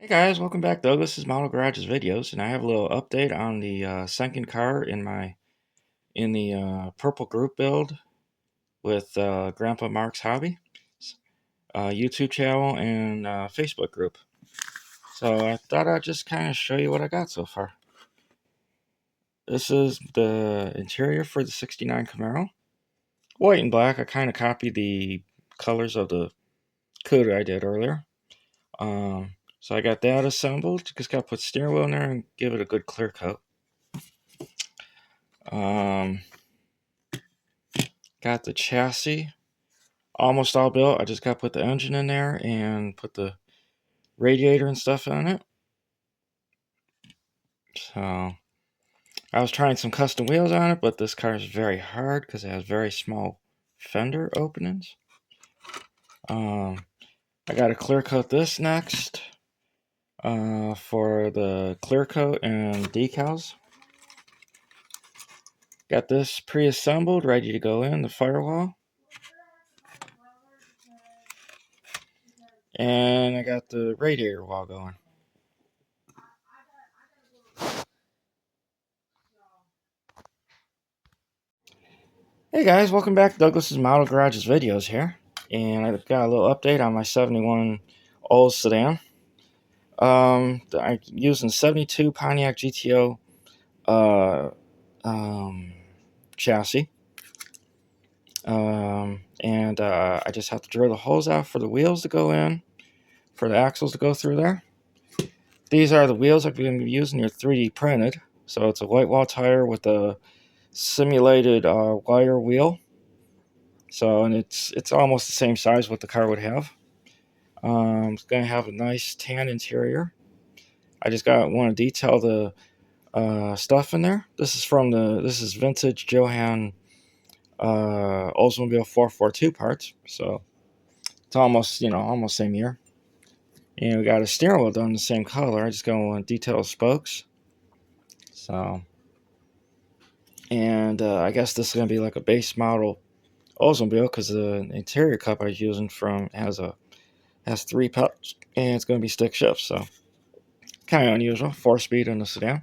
Hey guys, welcome back. Douglas's Model Garage's videos, and I have a little update on the second car in the purple group build with Grandpa Mark's Hobby YouTube channel and Facebook group. So I thought I'd just kind of show you what I got so far. This is the interior for the '69 Camaro, white and black. I kind of copied the colors of the Cuda I did earlier. So I got that assembled. Just got to put steering wheel in there and give it a good clear coat. Um, Got the chassis almost all built. I just got to put the engine in there and put the radiator and stuff on it. So I was trying some custom wheels on it, but this car is very hard because it has very small fender openings. I got to clear coat this next for the clear coat and decals. Got this pre-assembled, ready to go in the firewall. And I got the radiator wall going. Hey guys, welcome back to Douglas's Model Garage's videos here. And I've got a little update on my 71 Olds sedan. I'm using 72 Pontiac GTO chassis. And I just have to drill the holes out for the wheels to go in, for the axles to go through there. These are the wheels I'm going to be using. They're 3D printed. So it's a white wall tire with a simulated wire wheel. So, and it's almost the same size what the car would have. It's going to have a nice tan interior. I just want to detail the stuff in there. This is vintage Johan Oldsmobile 442 parts. So it's almost same year. And we got a steering wheel done the same color. I just going to detail the spokes. So, and I guess this is going to be like a base model Oldsmobile because the interior cup I was using has 3 pups and it's going to be stick shift. So kind of unusual. 4-speed in the sedan.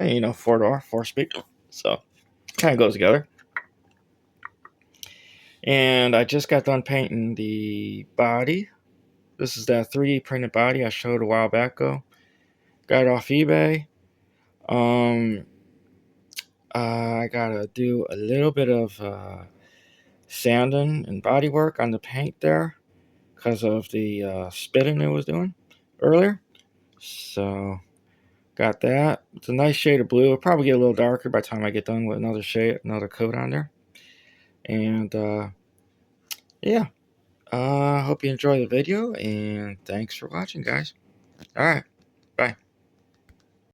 And 4-door, 4-speed. So kind of goes together. And I just got done painting the body. This is that 3D printed body I showed a while back ago. Got it off eBay. I gotta do a little bit of sanding and body work on the paint there because of the spitting it was doing earlier. So got that. It's a nice shade of blue. It'll probably get a little darker by the time I get done with another coat on there. And yeah. Hope you enjoy the video, and thanks for watching, guys. All right.